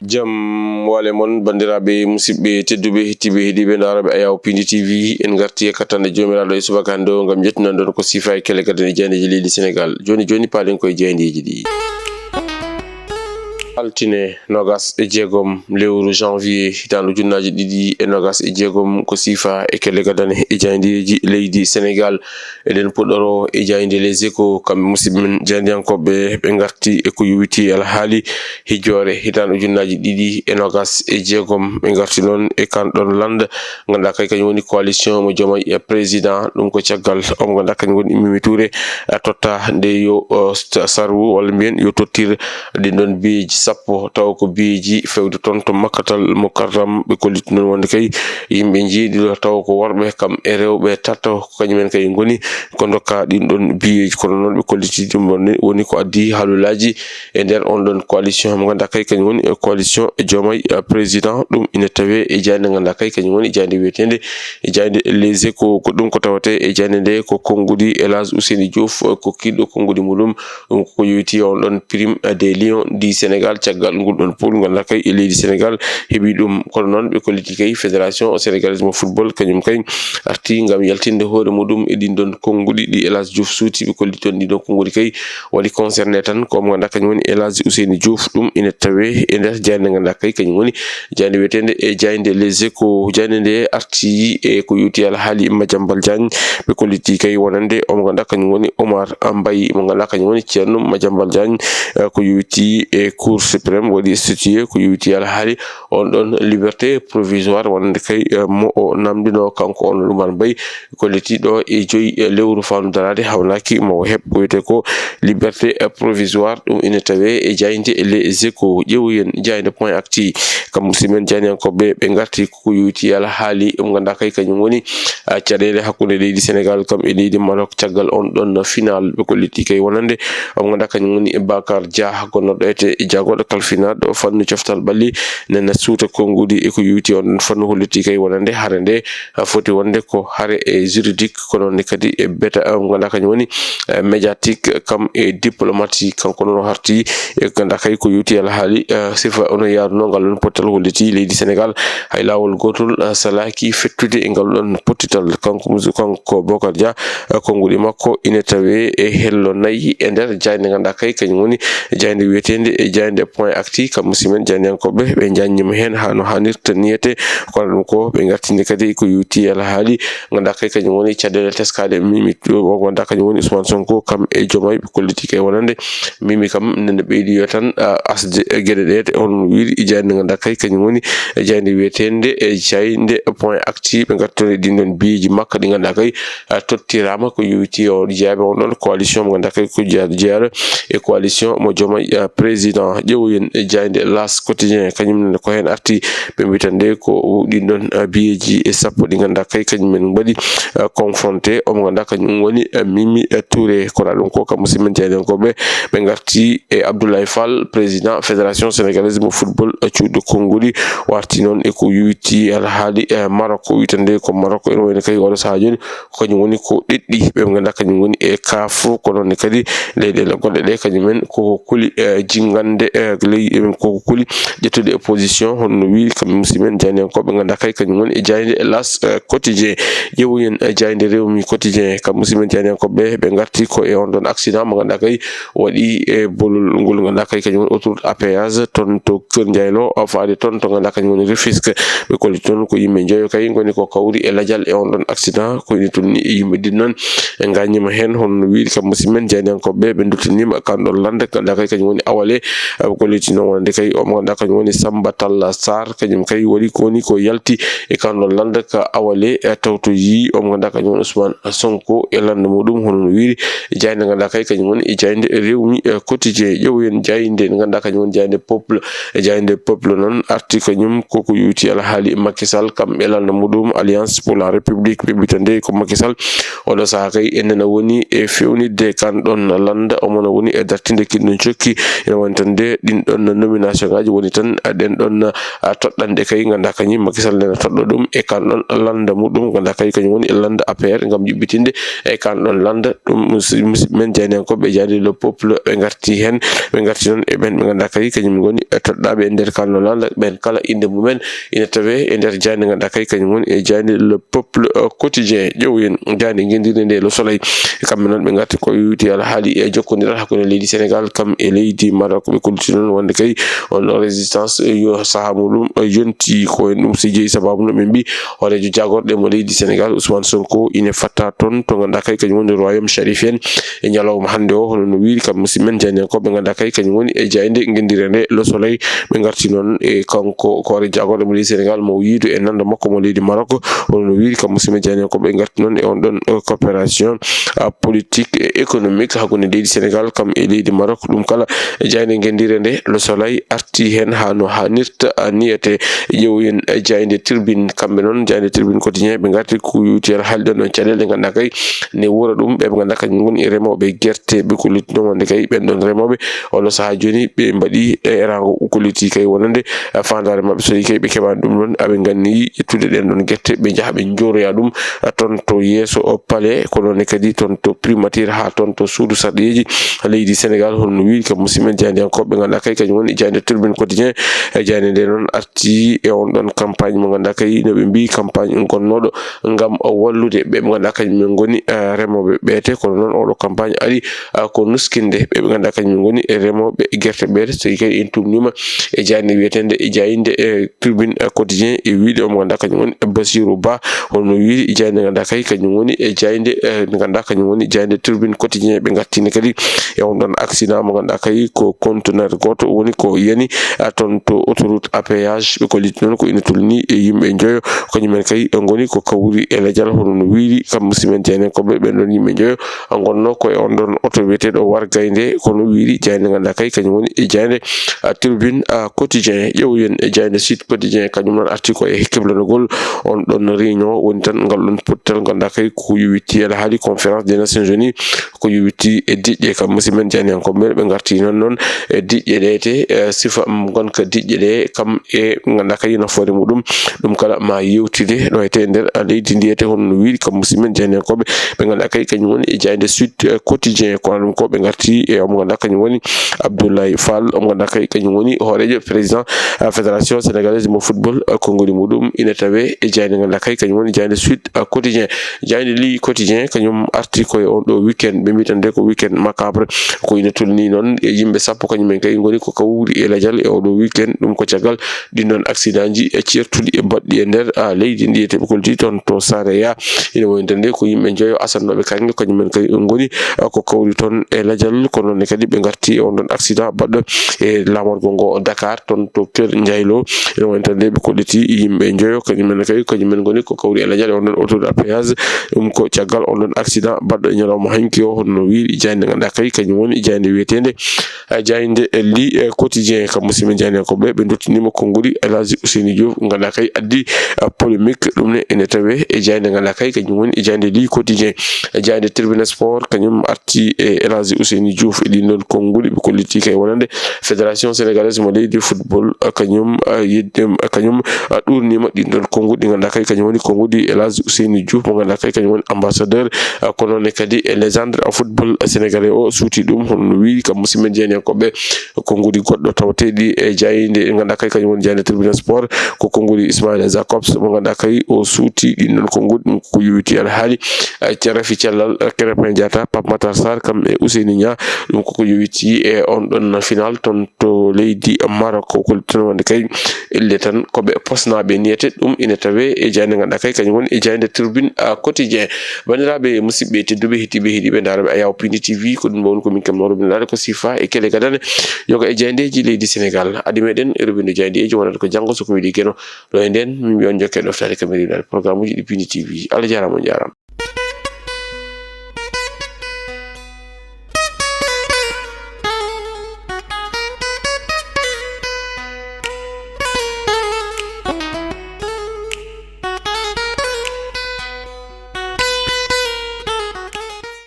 Jam wale mon bandiraɓe musidɓe tedduɓe hettiɓe heeɗiɓe daraɓe Ayaw Pindi TV en garti e kattande jomiraɗo e subaka hande o gam jettinan ɗon ko sifa e kele gadan e jeydeji leydi Sénégal. Joni paɗen koye jeydeji ɗi. Altine nogas e jeegom lewru janvier hitande ujunnaji ɗiɗi e nogas e jeegom ko sifa e kele gadane e jaydeji leydi Sénégal. Eɗen puɗɗoro e jayde Les Échos kamɓe musidɓe men jaydiyankoɓe ɓe garti e ko yuwiti alhaali hijjore hitande ujunnaji ɗiɗi e nogas e jeegom ɓe garti noon e kanɗon lande ganduɗa kay kañum woni coalition mo Diomaye président ɗum ko caggal omo ganduɗa kañum woni Mimi Touré totta nde yo sarwu walla mbiyen yo tottir ɗinɗon biyeji sappo taw ko biyeji fewde toon to Makkatal Mukarram ɓe kolliti noon wonde kay yimɓe jiiɗi taw ko worɓe kam e rewɓe tatto kañumen kay goni ko dokka ɗinɗon biyeji kono noon ɓe kolliti ɗum woni ko addi haalulaji e nder on ɗon coalition mo ganduɗa kay kañum woni coalition Diomaye président ɗum ina tawe e jayde ganduɗa kay kañum woni jayde wiyetede e jayde Les Échos ko ɗum ko tawate e jayde nde ko konngudi El Hadji Ousseynou Diouf ko kiɗɗo konngudi muɗum ɗum ko yowiti on ɗon prime des lions du Sénégal caggal ngol ɗon pol ganduɗa kay e leydi Sénégal heeɓi ɗum kono noon ɓe kolliti kay fédération sénégalaise mo football kañum kay arti gam yaltinde hoore muɗum e ɗin ɗon konngudi ɗi El Hadji Diouf suuti ɓe kolli toon ɗiɗon konngudi kay waɗi concerné tan ko ganduɗa kañum woni El Hadji Ousseynou Diouf ɗum ina tawe e nder jayde ganduɗa kay kañum woni jayde wiyetede e jayde Les Échos. Jayde nde arti e ko yuwiti alhaali Madiambal Diagne ɓe kolliti kay wonande omo ganduɗa kañum woni Omar Mbaye mo ganduɗa kañum woni ceerno Madiambal Diagne ko yuwiti e cour suprême waɗi statué ko yuwiti alhaali on ɗon liberté provisoire wonande kay mo o namdino kanko on Omar Mbaye kolliti ɗo e 5 lewru fandu darade hawnaki mo heɓ ko wiyete ko liberté provisoire ɗum ina tawe e jayde Les Échos. ƴeewoyen jayde point acti kam musimen jaydiyankoɓe ɓe garti ko yuwiti alhaali mo ganduɗa kay kañum woni caɗele hakkude leydi Sénégal kam e leydi Maroc caggal on ɗon final ɓe kolliti kay wonande omo ganduɗa kañum woni Bakar Dia gonnoɗo ete jagoɗo kalfinaɗo fannu coftal ɓalli nana suuta konngudi e ko yuwiti on fannu holliti kay wonande haare nde foti wonde ko haare e juridique kono ne kadi e beta mo ganduɗa kañum woni médiatique kam e diplomatique kanko noon harti e ganduɗa kay ko yuwiti alhaali sifa ono yaaruno ngal ɗon pottal holliti leydi Sénégal hay lawol gotol salaki fettude e ngal ɗon pottital kanko Bocar Dia konngudi makko ina tawe e hello nayyi e nder jayde ganduɗa kay kañum woni jayde wiyetede e jayde point acti kam musimen jaydiyankoɓe ɓe janñima hen ha no hannirta niyete kono ɗum ko ɓe gartinde kadi ko yuwiti alhaali ganduɗa kay kañum woni caɗele teskade Mimi o ganduɗa kañum woni Ousmane Sonko kam e Diomaye ɓe kolliti kay wonande Mimi kam nene ɓeydi yo tan asde gueɗe ɗe on wiiri e jayde ganduɗa kay kañum woni jayde wiyetede e jayde point acti ɓe garti toon e ɗin ɗon biyeji makka ɗi ganduɗa kay tottirama ko yuwiti o jeeyaɓe on ɗon coalition mo ganduɗa kay ko jeeyaɗo e coalition mo Diomaye président. ƴeewoyen jayde L'As quotidien kañum nene ko hen arti ɓe mbitande ko ɗin ɗon biyeji e sappo ɗi ganduɗa kay kañumen mbaɗi confronté omo ganduɗa kañum woni Mimi Touré kono ɗum ko kam musimen jaydiyankoɓe ɓe garti e Abdoulaye Fall président fédération sénégalaise mo football cuuɗo konngudi warti noon e ko yuwiti alhaali Maroc ko witande ko Maroc ene wayno kay oɗo saaha joni kañum woni ko ɗeɗɗi ɓe ganduɗa kañum woni e CAF kono ne kadi leyɗele goɗɗe ɗe kañumen koko kuli jingande koko kuli ƴettude opposition honno wi kamɓe musimen jaydiyankoɓe ganduɗa kay kañum woni e jayde L'As quotidien. ƴeewoyen jayde Rewmi quotidien kam musimen jaydiyankoɓe ɓe garti ko e on ɗon accident mo ganduɗa kay waɗi e bolol ngol ganduɗa kay kañum woni autoroute à péage toon to Keur Ndiaylo faade toon to ganduɗa kañum woni Rufisque ɓe kolli toon ko yimɓe jeeyo kay goni ko kawri e ladial e on ɗon accident ko ni tonni e yimɓe ɗin noon e gañima hen honno wiiri kam musimen jaydiyankoɓe ɓe duttanima kanɗon lande ganduɗa kay kañum woni Awale ɓe kolliti noon wonde kay omo ganduɗa kañum woni Samba Talla Sarr kañum kay waɗi koni ko yalti e kanɗon lande ka Awale tawto yi omo ganduɗa kañum woni Ousmane Sonko e lande muɗum hono wiiri jayde ganduɗa kay kañum woni e jayde Rewmi quotidien. ƴeewoyen jayde ganduɗa kañum woni jayde peuple e jayde peuple noon arti kañum koko yuwiti alhaali Macky Sall kam e lande muɗum Alliance pour la République ɓe mbitande ko Macky Sall oɗo saaha kay enena woni e fewnidde kanɗon lande omono woni e dartinde kiɗɗum cokki ene woni tan de din don nomination ngaji woni tan den don toddande kay ganda kanyum Macky Sall na toddo dum e kan don landa mudum ganda kay kanyum woni landa APR ngam jibbitinde e kan don landa dum men jani ko be jani le peuple be ngarti hen be ngarti non e ben ganda kay kanyum woni toddabe nder kan non landa ben kala inde mumen ina tawe e nder jani ganda kay kanyum woni e jani le peuple quotidien ƴeewen jani ngendinde nde Le Soleil kamɓe noon ɓe garti ko yuti ala haali e jokkodiral hakkunde leydi Sénégal kam e leydi Maroc ɓe kolti noon wonde kay on résistance yo saaha muɗum yonti ko en ɗum si jeeyi sababu no ɓe mbi horejo jagorɗe mo leydi Sénégal Ousmane Sonko ine fatta toon to ganduɗa kay kañum woni royaume Sharif en e ñalawma hande o hono no wiiri kam musidmen janiyankoɓe ɓe ganduɗa kay kañum woni e jayde gendire nde Le Soleil ɓe garti noon e kanko ko horejo jagorɗe mo leydi Sénégal mo yiidu e nanda makko mo leydi Maroc hono no wiiri kam musidmen janiyankoɓe ɓe garti noon e on ɗon coopération politique et économique hakkunde leydi Sénégal kam e leydi Maroc ɗum kala jayde gendire nde Le Soleil arti hen ha no hannirta niyete ƴeewoyen jayde tribune kamɓe noon jayde tribune quotidien ɓe garti ko yuti ala haalde ɗon caɗele ganduɗa kay ne wura ɗum ɓe ganduɗa kañum woni remoɓe guerte ɓe kolliti ɗon wonde kay ɓen ɗon remoɓe oɗo saaha joni ɓe mbaɗi rango kolliti kay wonande fandare mabɓe soyi kay ɓe keɓani ɗum ɗon aɓe ganni ƴettude ɗen ɗon guerte ɓe jaaha ɓe joroya ɗum toon to yeeso palais ko noon kadi toon to primature ha toon to suudu sarɗeji leydi Sénégal holno wiiri kam musidmen janiyankoɓe ganduɗa kay kañum woni jayde tribune quotidien jayde nde noon arti e on ɗon campagne mo ganduɗa kay no ɓe mbi campagne gonnoɗo ngam wallude ɓe ganduɗa kañum men goni remoɓe ɓeete kono noon oɗo campagne ari ko nuskinde ɓe ganduɗa kañum goni remoɓe guerte ɓeete so kay en tumnima e jayde wiyetende e jayde tribune quotidien e wiide omo ganduɗa kañum woni Bassirou Ba holno wiiri jayde ganduɗa kay kañum woni e jayde ganduɗa kañum woni jayde tribune quotidien ɓe gartine kadi e on ɗon accident mo ganduɗa kay ko conteneur goto woni ko yani toon to autoroute à péage ɓe kolliti noon ko ina tulni e yimɓe joyo kañumen kay goni ko kawri e ladial hono no wiiri kam musidmen janiyankoɓe ɓen ɗon yimɓe joyo gonno ko e on ɗon auto wiyeteɗo Wargaynde kono wiiri jayde ganduɗa kay kañum woni e jayde tribune quotidien ƴeewoyen e jayde Sud Quotidien kañum noon arti ko e keblanogol on ɗon réunion woni tan ngal ɗon pottal ganduɗa kay ko yuwitti ala haali conférence des Nations Unies ko yuwitti e diƴƴe kam musidmen janiyankoɓe ɓe garti noon e diƴƴe ɗete sifa gonka diƴƴe ɗe kam e ganduɗa kay nafoore muɗum ɗum kala ma yewtide ɗo ete nder leydi ndiyete hono no wiiri kam musidmen janiyankoɓe ɓe ganduɗa kay kañum woni e jayde Sud Quotidien kono ɗum ko ɓe garti e omo ganduɗa kañum woni Abdoulaye Fall omo ganduɗa kay kañum woni horejo président fédération sénégalaise mo football konngoli muɗum ina tawe e jayde ganduɗa kay kañum woni jayde Sud Quotidien jayde Li Quotidien kañum arti koye on ɗo weekend ɓe mbitande ko weekend macabre ko ina tulni noon e yimɓe sappo kañumen kay goni ko kawri e ladial e oɗo weekend ɗum ko caggal ɗin ɗon accident ji e certuɗi e baɗɗi e nder leydi ndiyete ɓe kolti toon to Sareya ina wonitande ko yimɓe joyo asannoɓe kange kañumen kay goni ko kawri toon e ladial ko noon kadi ɓe garti e on ɗon accident baɗɗo e lamorgo ngo Dakar toon to Kelle Ndiaylo ina wonitande ɓe kolliti yimɓe joyo kañumen kay kañumen goni ko kawri e ladial e on ɗon autoroute à péage ɗum ko caggal on ɗon accident baɗɗo e ñalawma hanki o hono wiiri jayde ganduɗa kay kañum woni jayde wiyetende jayde Li Quotidien kam musidɓe janiyankoɓe ɓe dottinima konngoli El Hadji Ousseynou Diouf ganduɗa kay addi polémique ɗum ne ene tawe e jayde ganduɗa kay kañum woni e jayde Li Quotidien jayde Tribune Sport kañum arti e El Hadji Ousseynou Diouf e ɗin ɗon konngoli ɓe kolliti kay wonande fédération sénégalaise mo leydi football kañum kañum ɗurnima ɗin ɗon konnguli ɗi ganduɗa kay kañum woni konnguli El Hadji Ousseynou Diouf mo ganduɗa kay kañum woni ambassadeur ko noon kadi e légende football sénégalais o suuti ɗum hono no wiiri kam musidmen janiyankoɓe konnguli goɗɗo tawteɗi e jayde ganduɗa kay kañum woni jayde Tribune Sport ko konnguli Ismaila Jacobs mo ganduɗa kay o suuti ɗin ɗon konnguli ɗum ko yowiti ala haali Rafi Thiallal Krépin Diatta Pape Matar Sarr kam e Ousseynou Nia ɗum koko yowiti e on ɗon final toon to leydi Maroc ko kolton wonde kay elle tan koɓe posnaɓe niyete ɗum ina tawe e jayde ganduɗa kay kañum woni e jayde Tribune Quotidien bandiraɓe musidɓe tedduɓe hettiɓe heeɗiɓe daraɓe Ayaw Pindi TV ko ɗum woni komin kam nowrobinade ko sifa e kele gadane yoga e jayndeji leydi Sénégal adi meɗen robindo jayndeji wonata ko janggo soko wiɗi keno ɗo e nden min mbi on jokke ɗoftade kameridal programme uji ɗi Pindi TV Allah jarama on jarama.